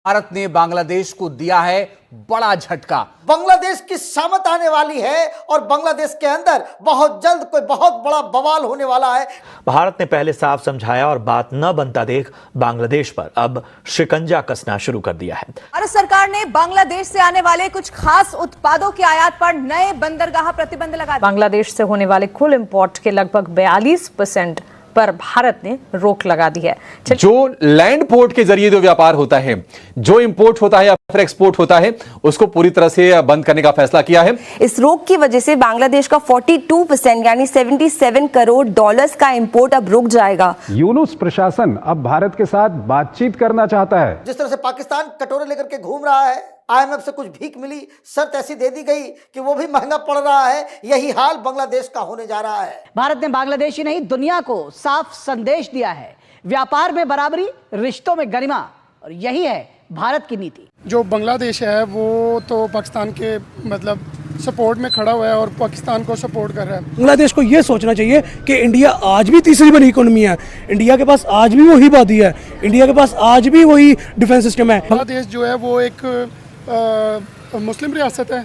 भारत ने बांग्लादेश को दिया है बड़ा झटका। बांग्लादेश की शामत आने वाली है और बांग्लादेश के अंदर बहुत जल्द कोई बहुत बड़ा बवाल होने वाला है। भारत ने पहले साफ समझाया और बात न बनता देख बांग्लादेश पर अब शिकंजा कसना शुरू कर दिया है। भारत सरकार ने बांग्लादेश से आने वाले कुछ खास उत्पादों की आयात पर नए बंदरगाह प्रतिबंध लगा दिया। बांग्लादेश से होने वाले कुल इंपोर्ट के लगभग 42% पर भारत ने रोक लगा दी है। जो लैंड पोर्ट के जरिए जो व्यापार होता है, जो इंपोर्ट होता है या फिर एक्सपोर्ट होता है, उसको पूरी तरह से बंद करने का फैसला किया है। इस रोक की वजह से बांग्लादेश का 42% यानी 77 करोड़ डॉलर्स का इंपोर्ट अब रुक जाएगा। यूनुस प्रशासन अब भारत के साथ बातचीत करना चाहता है। जिस तरह से पाकिस्तान कटोरे लेकर के घूम रहा है, IMF से कुछ भीख मिली, शर्त ऐसी दे दी गई कि वो भी महंगा पड़ रहा है, यही हाल बांग्लादेश का होने जा रहा है। भारत ने बांग्लादेश ही नहीं दुनिया को साफ संदेश दिया है, व्यापार में बराबरी, रिश्तों में गरिमा, और यही है भारत की नीति। जो बांग्लादेश है वो तो पाकिस्तान के मतलब सपोर्ट में खड़ा हुआ है और पाकिस्तान को सपोर्ट कर रहा है। बांग्लादेश को ये सोचना चाहिए कि इंडिया आज भी तीसरी बड़ी इकोनॉमी है, इंडिया के पास आज भी वही आबादी है, इंडिया के पास आज भी वही डिफेंस सिस्टम है। बांग्लादेश जो है वो एक मुस्लिम रियासत है,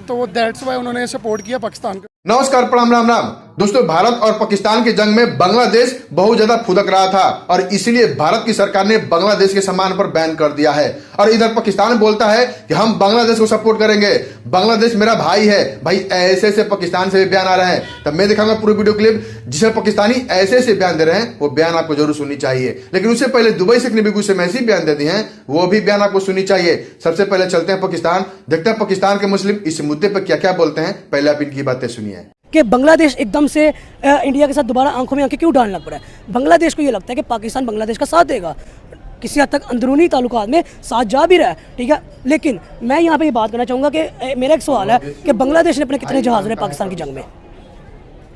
तो वो दैट्स वाई उन्होंने सपोर्ट किया पाकिस्तान को। नमस्कार, प्रणाम, राम राम दोस्तों। भारत और पाकिस्तान के जंग में बांग्लादेश बहुत ज्यादा फुदक रहा था और इसीलिए भारत की सरकार ने बांग्लादेश के सामान पर बैन कर दिया है। और इधर पाकिस्तान बोलता है कि हम बांग्लादेश को सपोर्ट करेंगे, बांग्लादेश मेरा भाई है। भाई ऐसे ऐसे पाकिस्तान से भी बयान आ रहे हैं, तब मैं दिखाऊंगा पूरी वीडियो क्लिप जिसमें पाकिस्तानी ऐसे ऐसे बयान दे रहे हैं। वो बयान आपको जरूर सुननी चाहिए, लेकिन उससे पहले दुबई से नबी से ऐसे बयान देती हैं, वो भी बयान आपको सुननी चाहिए। सबसे पहले चलते हैं पाकिस्तान, देखते हैं पाकिस्तान के मुस्लिम इस मुद्दे पर क्या क्या बोलते हैं। पहले आप इनकी बातें सुनिए कि बांग्लादेश एकदम से इंडिया के साथ दोबारा आंखों में आंखें क्यों डालना पड़ा है। बांग्लादेश को ये लगता है कि पाकिस्तान बांग्लादेश का साथ देगा, किसी हद तक अंदरूनी ताल्लुकात में साथ जा भी रहा है, ठीक है। लेकिन मैं यहाँ पे ये बात करना चाहूँगा कि मेरा एक सवाल है कि बांग्लादेश ने अपने कितने जहाज़ रहे पाकिस्तान की जंग में।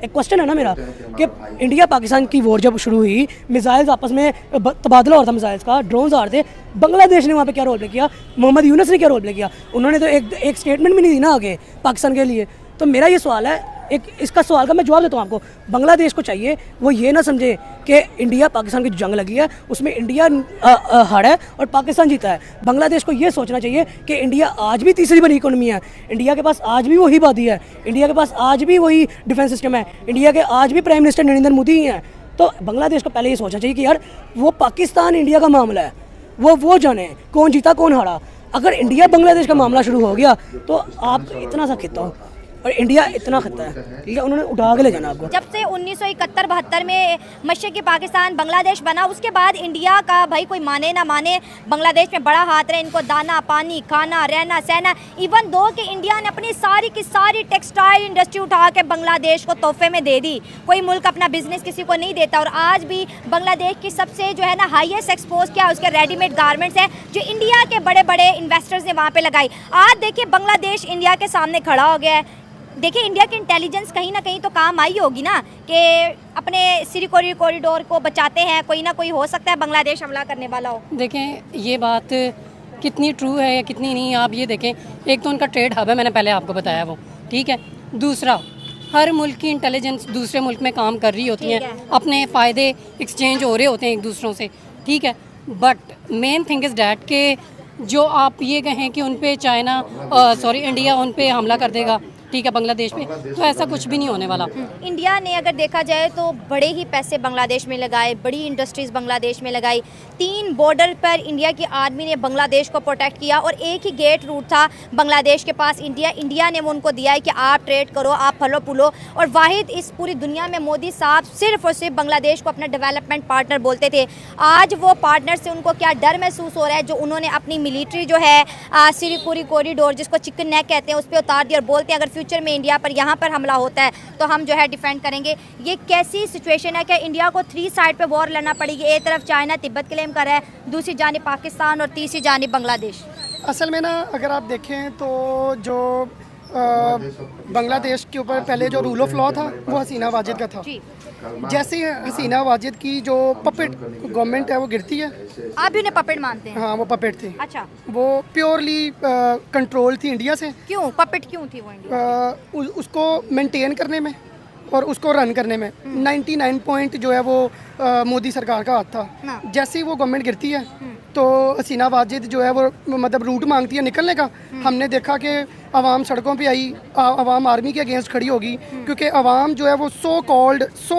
एक क्वेश्चन है ना मेरा कि इंडिया पाकिस्तान की वॉर जब शुरू हुई, मिसाइल्स आपस में तबादला हो रहा था, मिसाइल्स का, ड्रोन्स आ रहे थे, बांग्लादेश ने वहाँ पे क्या रोल प्ले किया, मोहम्मद यूनुस ने क्या रोल प्ले किया। उन्होंने तो एक स्टेटमेंट भी नहीं दी ना आगे पाकिस्तान के लिए। तो मेरा ये सवाल है, एक इसका सवाल का मैं जवाब देता हूँ आपको। बांग्लादेश को चाहिए वो ये ना समझे कि इंडिया पाकिस्तान की जो जंग लगी है उसमें इंडिया हारा है और पाकिस्तान जीता है। बांग्लादेश को ये सोचना चाहिए कि इंडिया आज भी तीसरी बड़ी इकोनॉमी है, इंडिया के पास आज भी वही आबादी है, इंडिया के पास आज भी वही डिफेंस सिस्टम है, इंडिया के आज भी प्राइम मिनिस्टर नरेंद्र मोदी ही हैं। तो बांग्लादेश को पहले ये सोचना चाहिए कि यार वो पाकिस्तान इंडिया का मामला है, वो जाने कौन जीता कौन हारा। अगर इंडिया बांग्लादेश का मामला शुरू हो गया तो आप इतना सा खिता हो और इंडिया इतना खतरा है, ठीक है, उन्होंने उठा के ले जाना आपको। जब से 1971-72 में मशरक़ी पाकिस्तान बांग्लादेश बना, उसके बाद इंडिया का भाई कोई माने ना माने बांग्लादेश में बड़ा हाथ रहे। इनको दाना पानी खाना रहना सहना, इवन दो कि इंडिया ने अपनी सारी की सारी टेक्सटाइल इंडस्ट्री उठा के बांग्लादेश को तोहफे में दे दी। कोई मुल्क अपना बिजनेस किसी को नहीं देता और आज भी बांग्लादेश की सबसे जो है ना हाईएस्ट एक्सपोज क्या है, उसके रेडीमेड गारमेंट्स हैं जो इंडिया के बड़े बड़े इन्वेस्टर्स ने वहाँ पर लगाई। आज देखिए बांग्लादेश इंडिया के सामने खड़ा हो गया है। देखिए इंडिया की इंटेलिजेंस कहीं ना कहीं तो काम आई होगी ना कि अपने सिरी कॉरिडोर को बचाते हैं, कोई ना कोई हो सकता है बांग्लादेश हमला करने वाला हो। देखें ये बात कितनी ट्रू है या कितनी नहीं, आप ये देखें। एक तो उनका ट्रेड हब है, मैंने पहले आपको बताया वो, ठीक है। दूसरा, हर मुल्क की इंटेलिजेंस दूसरे मुल्क में काम कर रही होती है, अपने फ़ायदे एक्सचेंज हो रहे होते हैं एक दूसरों से, ठीक है। But main thing is that कि जो आप ये कहें कि उन पे चाइना इंडिया उन पे हमला कर देगा, ठीक है, बांग्लादेश में, तो ऐसा कुछ भी नहीं होने वाला। इंडिया ने अगर देखा जाए तो बड़े ही पैसे बांग्लादेश में लगाए, बड़ी इंडस्ट्रीज़ बांग्लादेश में लगाई। 3 बॉर्डर पर इंडिया की आर्मी ने बांग्लादेश को प्रोटेक्ट किया और एक ही गेट रूट था बांग्लादेश के पास इंडिया ने वो उनको दिया है कि आप ट्रेड करो, आप फलो पुलो। और वाहिद इस पूरी दुनिया में मोदी साहब सिर्फ और सिर्फ बांग्लादेश को अपना डेवलपमेंट पार्टनर बोलते थे। आज वो पार्टनर से उनको क्या डर महसूस हो रहा है, जो उन्होंने अपनी मिलिट्री जो है सिरी कॉरिडोर जिसको चिकन नेक कहते हैं उस पर उतार दिया और बोलते हैं अगर फ्यूचर में इंडिया पर यहाँ पर हमला होता है तो हम जो है डिफेंड करेंगे। ये कैसी सिचुएशन है कि इंडिया को 3 साइड पे वॉर लड़ना पड़ेगी। एक तरफ चाइना तिब्बत क्लेम कर रहा है, दूसरी जानिब पाकिस्तान और तीसरी जानिब बांग्लादेश। असल में ना अगर आप देखें तो जो बांग्लादेश के ऊपर पहले जो रूल ऑफ लॉ था वो हसीना वाजिद का था। जैसे हसीना वाजिद की जो पपेट गवर्नमेंट है वो गिरती है। आप भी उन्हें पपेट मानते हैं? हाँ, वो पपेट थी। अच्छा, वो प्योरली कंट्रोल थी इंडिया से। क्यों पपेट क्यों थी वो इंडिया? उसको मेंटेन करने में और उसको रन करने में 99 पॉइंट जो है वो मोदी सरकार का हाथ था। जैसे ही वो गवर्नमेंट गिरती है तो हसीना वाजिद जो है वो मतलब रूट मांगती है निकलने का। हमने देखा कि आवाम सड़कों पे आई, आवाम आर्मी के अगेंस्ट खड़ी होगी, क्योंकि आवाम जो है वो सो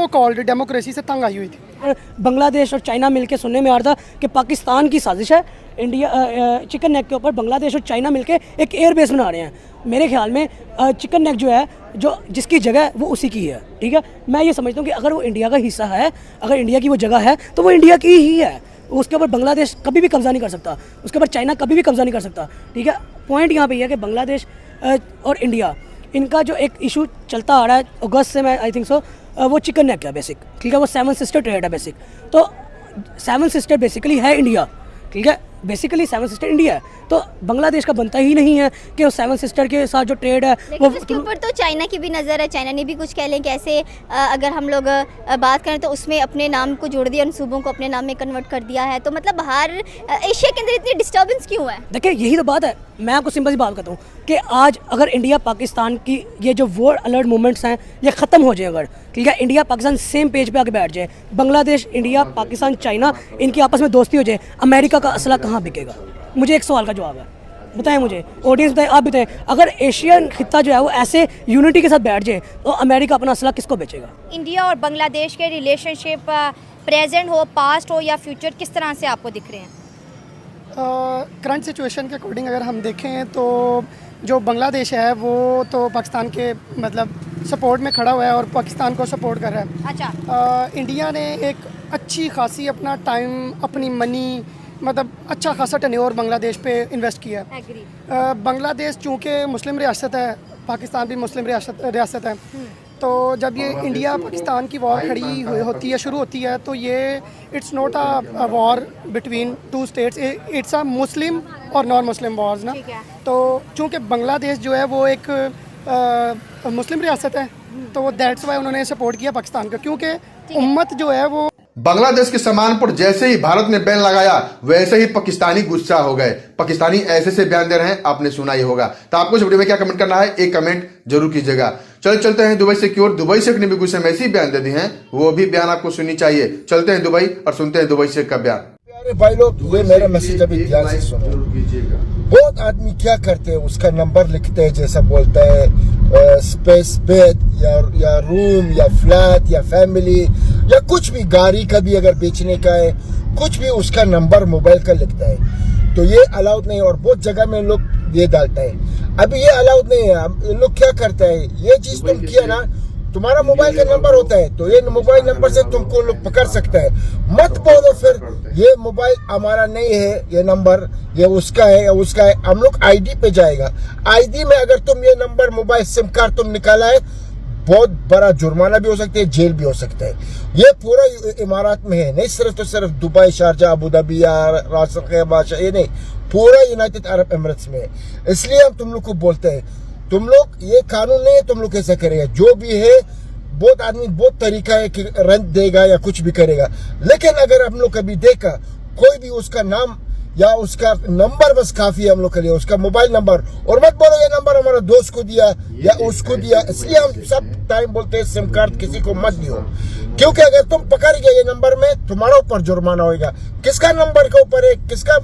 कॉल्ड डेमोक्रेसी से तंग आई हुई थी। बांग्लादेश और चाइना मिलके सुनने में आ रहा था कि पाकिस्तान की साजिश है, इंडिया चिकन नेक के ऊपर बांग्लादेश और चाइना मिलके एक एयर बेस बना रहे हैं। मेरे ख्याल में चिकन नेक जो है, जो जिसकी जगह है वो उसी की है, ठीक है। मैं ये समझता हूँ कि अगर वो इंडिया का हिस्सा है, अगर इंडिया की वो जगह है तो वो इंडिया की ही है, उसके ऊपर बांग्लादेश कभी भी कब्जा नहीं कर सकता, उसके ऊपर चाइना कभी भी कब्जा नहीं कर सकता, ठीक है। पॉइंट यहाँ पे ये है कि बांग्लादेश और इंडिया, इनका जो एक इशू चलता आ रहा है अगस्त से, मैं आई थिंक सो, वो चिकन नेक है बेसिक, ठीक है। वो 7 सिस्टर ट्रेड है बेसिक, तो 7 सिस्टर बेसिकली है इंडिया, ठीक है। बेसिकली 7 सिस्टर इंडिया है, तो बांग्लादेश का बनता ही नहीं है कि वो 7 सिस्टर के साथ जो ट्रेड है वो उसके ऊपर तो चाइना की भी नज़र है। चाइना ने भी कुछ कह लें कैसे, अगर हम लोग बात करें तो उसमें अपने नाम को जोड़ दिया, उन सूबों को अपने नाम में कन्वर्ट कर दिया है। तो मतलब बाहर एशिया के अंदर इतनी डिस्टर्बेंस क्यों है? देखिए यही तो बात है। मैं आपको सिंपल सी बात करता हूँ कि आज अगर इंडिया पाकिस्तान की ये जो वॉर अलर्ट मूवमेंट्स हैं ये ख़त्म हो जाए, अगर ठीक है, इंडिया पाकिस्तान सेम पेज पे आके बैठ जाए, बांग्लादेश, इंडिया, पाकिस्तान, चाइना, इनकी आपस में दोस्ती हो जाए, अमेरिका का असला कहाँ बिकेगा? मुझे एक सवाल का जवाब है, बताएं मुझे, ऑडियंस बताएं, आप बताएं। अगर एशियन खित्ता जो है वो ऐसे यूनिटी के साथ बैठ जाए तो अमेरिका अपना असला किसको बेचेगा? इंडिया और बांग्लादेश के रिलेशनशिप प्रेजेंट हो, पास्ट हो या फ्यूचर, किस तरह से आपको दिख रहे हैं? करंट सिचुएशन के अकॉर्डिंग अगर हम देखें तो जो बांग्लादेश है वो तो पाकिस्तान के मतलब सपोर्ट में खड़ा हुआ है और पाकिस्तान को सपोर्ट कर रहा है। अच्छा। इंडिया ने एक अच्छी खासी अपना टाइम, अपनी मनी, मतलब अच्छा खासा टेन्योर बांग्लादेश पे इन्वेस्ट किया है। बांग्लादेश चूँकि मुस्लिम रियासत है, पाकिस्तान भी मुस्लिम रियासत है, तो जब ये इंडिया पाकिस्तान की वॉर खड़ी होती है, शुरू होती है, तो ये it's not a war between two states, it's a Muslim और नॉन मुस्लिम वॉर्स ना। तो चूँकि बांग्लादेश जो है वो एक मुस्लिम रियासत है, तो दैट्स वाई उन्होंने सपोर्ट किया पाकिस्तान का, क्योंकि उम्मत जो है वो बांग्लादेश के सामान पर जैसे ही भारत ने बैन लगाया वैसे ही पाकिस्तानी गुस्सा हो गए। पाकिस्तानी ऐसे से बयान दे रहे हैं, आपने सुना ही होगा। तो आपको इस वीडियो में क्या कमेंट करना है, एक कमेंट जरूर कीजिएगा। चलते हैं दुबई से की ओर। दुबई से ने भी गुस्से में ऐसे ही बयान दे दिए हैं, वो भी बयान आपको सुननी चाहिए। चलते हैं दुबई और सुनते हैं दुबई से का बयान। अरे भाई लोग, ये मेरा मैसेज अभी ध्यान से सुनो। बहुत आदमी क्या करते हैं, उसका नंबर लिखते हैं, जैसा बोलता है स्पेस बेड या रूम या फ्लैट या फैमिली या कुछ भी, गाड़ी का भी अगर बेचने का है, कुछ भी उसका नंबर मोबाइल का लिखता है। तो ये अलाउड नहीं है और बहुत जगह में लोग ये डालता है। अभी ये अलाउड नहीं है। लोग क्या करता है, ये चीज तुम किया ना, तुम्हारा मोबाइल का नंबर होता है तो ये मोबाइल नंबर से तुमको लोग पकड़ सकता है। मत बोलो फिर ये मोबाइल हमारा नहीं है, ये नंबर ये उसका है या उसका है। हम लोग आईडी पे जाएगा, आईडी में अगर तुम ये नंबर मोबाइल सिम कार्ड तुम निकाला है, बहुत बड़ा जुर्माना भी हो सकता है, जेल भी हो सकता है। ये पूरा इमारात में है, नहीं सिर्फ दुबई, शारजा, अबू धाबी या राजधानी बादशाह, ये नहीं, पूरा यूनाइटेड अरब एमिरेट्स में है। इसलिए हम तुम लोग को बोलते हैं, तुम लोग ये कानून नहीं है, तुम लोग कैसे करेगा। जो भी है, बहुत आदमी बहुत तरीका है कि रेंट देगा या कुछ भी करेगा, लेकिन अगर हम लोग कभी देखा कोई भी उसका नाम या उसका नंबर बस काफी है हम लोग के लिए, उसका मोबाइल नंबर, और मत बोलो ये नंबर हमारा दोस्त को दिया या उसको दिया। इसलिए हम सब टाइम बोलते हैं सिम कार्ड किसी को मत दियो, क्योंकि अगर तुम पकड़ गए ये नंबर में, तुम्हारा ऊपर जुर्माना होगा। किसका नंबर के ऊपर है, किसका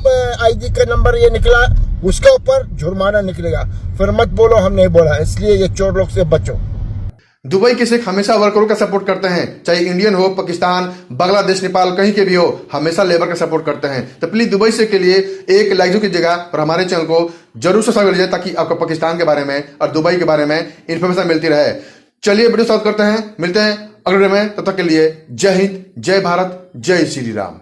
आईडी का नंबर ये निकला, उसका ऊपर जुर्माना निकलेगा। फिर मत बोलो हम नहीं बोला। इसलिए ये चोर लोग से बचो। दुबई के शेख हमेशा वर्करों का सपोर्ट करते हैं, चाहे इंडियन हो, पाकिस्तान, बांग्लादेश, नेपाल, कहीं के भी हो, हमेशा लेबर का सपोर्ट करते हैं। तो प्लीज दुबई से के लिए एक लाइक कीजिएगा और हमारे चैनल को जरूर सब्सक्राइब कीजिए, ताकि आपको पाकिस्तान के बारे में और दुबई के बारे में इन्फॉर्मेशन मिलती रहे। चलिए वीडियो स्टार्ट करते हैं, मिलते हैं अगले वीडियो में। तब तक के लिए जय हिंद, जय भारत, जय श्री राम।